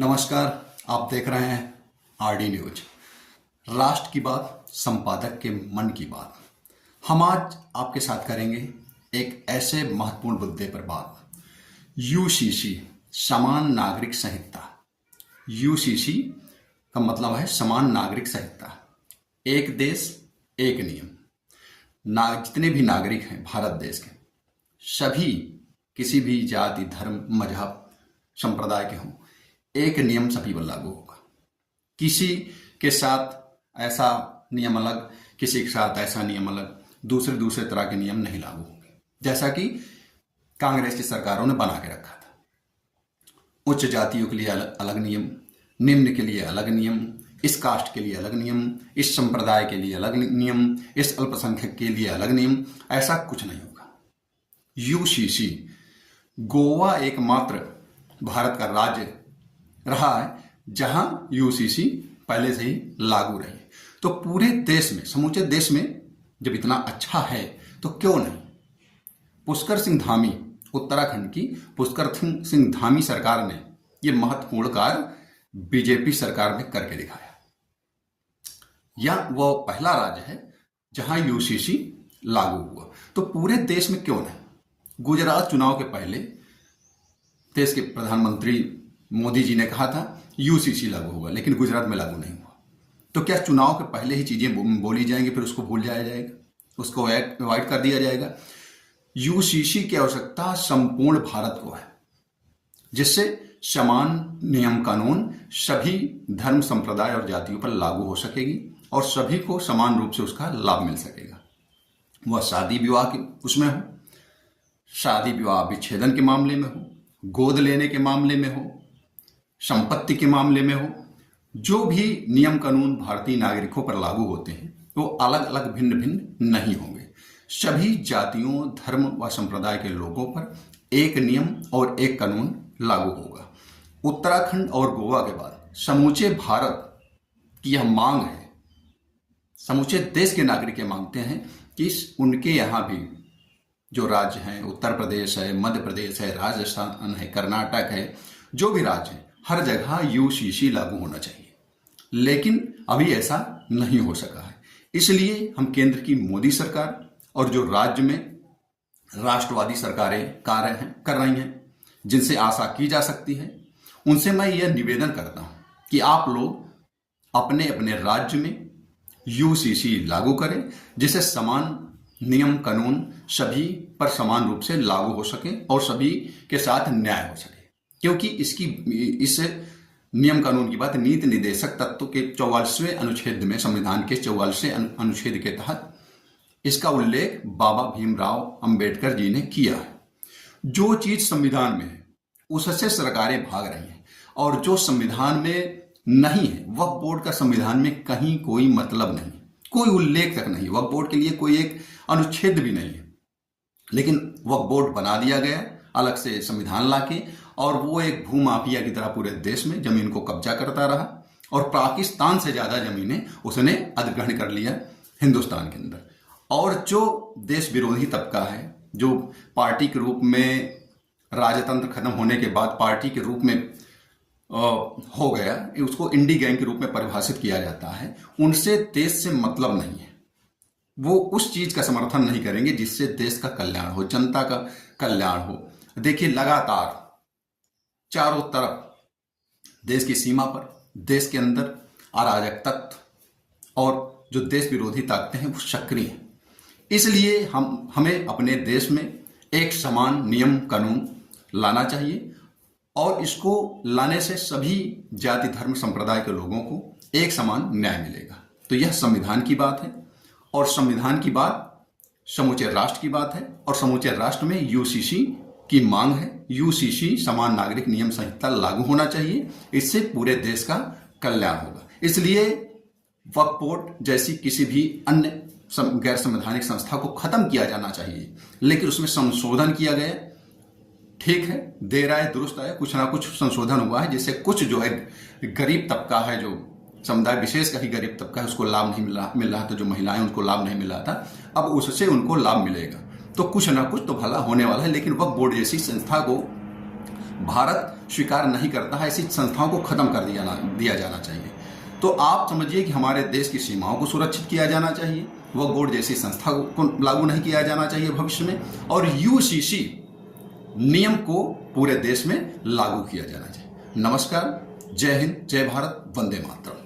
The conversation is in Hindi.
नमस्कार। आप देख रहे हैं आरडी न्यूज। राष्ट्र की बात, संपादक के मन की बात। हम आज आपके साथ करेंगे एक ऐसे महत्वपूर्ण मुद्दे पर बात। यूसीसी समान नागरिक संहिता। यूसीसी का मतलब है समान नागरिक संहिता। एक देश एक नियम। जितने भी नागरिक हैं भारत देश के, सभी किसी भी जाति, धर्म, मजहब, संप्रदाय के हों, एक नियम सभी पर लागू होगा। किसी के साथ ऐसा नियम अलग, किसी के साथ ऐसा नियम अलग, दूसरे तरह के नियम नहीं लागू होंगे, जैसा कि कांग्रेस की सरकारों ने बना के रखा था। उच्च जातियों के लिए अलग नियम, निम्न के लिए अलग नियम, इस कास्ट के लिए अलग नियम, इस संप्रदाय के लिए अलग नियम, इस अल्पसंख्यक के लिए अलग नियम। ऐसा कुछ नहीं होगा। यूसीसी, गोवा एकमात्र भारत का राज्य रहा है जहां यूसीसी पहले से ही लागू रही है। तो पूरे देश में, समूचे देश में जब इतना अच्छा है तो क्यों नहीं। पुष्कर सिंह धामी, उत्तराखंड की पुष्कर सिंह धामी सरकार ने यह महत्वपूर्ण कार्य बीजेपी सरकार में करके दिखाया। यह वो पहला राज्य है जहां यूसीसी लागू हुआ। तो पूरे देश में क्यों नहीं। गुजरात चुनाव के पहले देश के प्रधानमंत्री मोदी जी ने कहा था यूसीसी लागू होगा, लेकिन गुजरात में लागू नहीं हुआ। तो क्या चुनाव के पहले ही चीजें बोली जाएंगी, फिर उसको भूल जाया जाएगा, उसको अवॉइड कर दिया जाएगा। यूसीसी की आवश्यकता संपूर्ण भारत को है, जिससे समान नियम कानून सभी धर्म, संप्रदाय और जातियों पर लागू हो सकेगी और सभी को समान रूप से उसका लाभ मिल सकेगा। वह शादी विवाह के उसमें हो, शादी विवाह विच्छेदन के मामले में हो, गोद लेने के मामले में हो, संपत्ति के मामले में हो, जो भी नियम कानून भारतीय नागरिकों पर लागू होते हैं वो अलग अलग भिन्न भिन्न नहीं होंगे। सभी जातियों, धर्म व संप्रदाय के लोगों पर एक नियम और एक कानून लागू होगा। उत्तराखंड और गोवा के बाद समूचे भारत की यह मांग है, समूचे देश के नागरिक ये मांगते हैं कि उनके यहाँ भी जो राज्य हैं, उत्तर प्रदेश है, मध्य प्रदेश है, राजस्थान है, कर्नाटक है, जो भी राज्य है, हर जगह यूसीसी लागू होना चाहिए। लेकिन अभी ऐसा नहीं हो सका है। इसलिए हम केंद्र की मोदी सरकार और जो राज्य में राष्ट्रवादी सरकारें कर रही हैं, जिनसे आशा की जा सकती है, उनसे मैं यह निवेदन करता हूं कि आप लोग अपने अपने राज्य में यूसीसी लागू करें, जिससे समान नियम कानून सभी पर समान रूप से लागू हो सके और सभी के साथ न्याय हो सके। क्योंकि इस नियम कानून की बात नीति निर्देशक तत्व के 44वें अनुच्छेद में, संविधान के 44वें अनुच्छेद के तहत इसका उल्लेख बाबा भीमराव अंबेडकर जी ने किया है। जो चीज संविधान में है उससे सरकारें भाग रही हैं, और जो संविधान में नहीं है, वक्फ बोर्ड का संविधान में कहीं कोई मतलब नहीं, कोई उल्लेख तक नहीं। वक्फ बोर्ड के लिए कोई एक अनुच्छेद भी नहीं है, लेकिन वक्फ बोर्ड बना दिया गया अलग से संविधान लाके, और वो एक भूमाफिया की तरह पूरे देश में जमीन को कब्जा करता रहा, और पाकिस्तान से ज्यादा जमीनें उसने अधिग्रहण कर लिया हिंदुस्तान के अंदर। और जो देश विरोधी तबका है, जो पार्टी के रूप में राजतंत्र खत्म होने के बाद पार्टी के रूप में हो गया, उसको इंडी गैंग के रूप में परिभाषित किया जाता है, उनसे देश से मतलब नहीं है। वो उस चीज का समर्थन नहीं करेंगे जिससे देश का कल्याण हो, जनता का कल्याण हो। देखिए, लगातार चारों तरफ देश की सीमा पर, देश के अंदर अराजक तत्व और जो देश विरोधी ताकतें हैं वो सक्रिय हैं। इसलिए हमें अपने देश में एक समान नियम कानून लाना चाहिए, और इसको लाने से सभी जाति, धर्म, संप्रदाय के लोगों को एक समान न्याय मिलेगा। तो यह संविधान की बात है, और संविधान की बात समूचे राष्ट्र की बात है, और समूचे राष्ट्र में यूसीसी की मांग है। यूसीसी समान नागरिक नियम संहिता लागू होना चाहिए, इससे पूरे देश का कल्याण होगा। इसलिए वक्फ बोर्ड जैसी किसी भी अन्य गैर संवैधानिक संस्था को खत्म किया जाना चाहिए, लेकिन उसमें संशोधन किया गया। ठीक है, देर आए दुरुस्त आए, कुछ ना कुछ संशोधन हुआ है, जिससे कुछ जो है गरीब तबका है, जो समुदाय विशेष का ही गरीब तबका है, उसको लाभ नहीं मिल रहा था। जो महिलाएं, उनको लाभ नहीं मिल रहा था, अब उससे उनको लाभ मिलेगा। तो कुछ ना कुछ तो भला होने वाला है। लेकिन वक्फ बोर्ड जैसी संस्था को भारत स्वीकार नहीं करता है, ऐसी संस्थाओं को खत्म कर दिया जाना चाहिए। तो आप समझिए कि हमारे देश की सीमाओं को सुरक्षित किया जाना चाहिए, वक्फ जैसी संस्था को लागू नहीं किया जाना चाहिए भविष्य में, और यूसीसी नियम को पूरे देश में लागू किया जाना चाहिए। नमस्कार, जय हिंद, जय भारत, वंदे मातरम।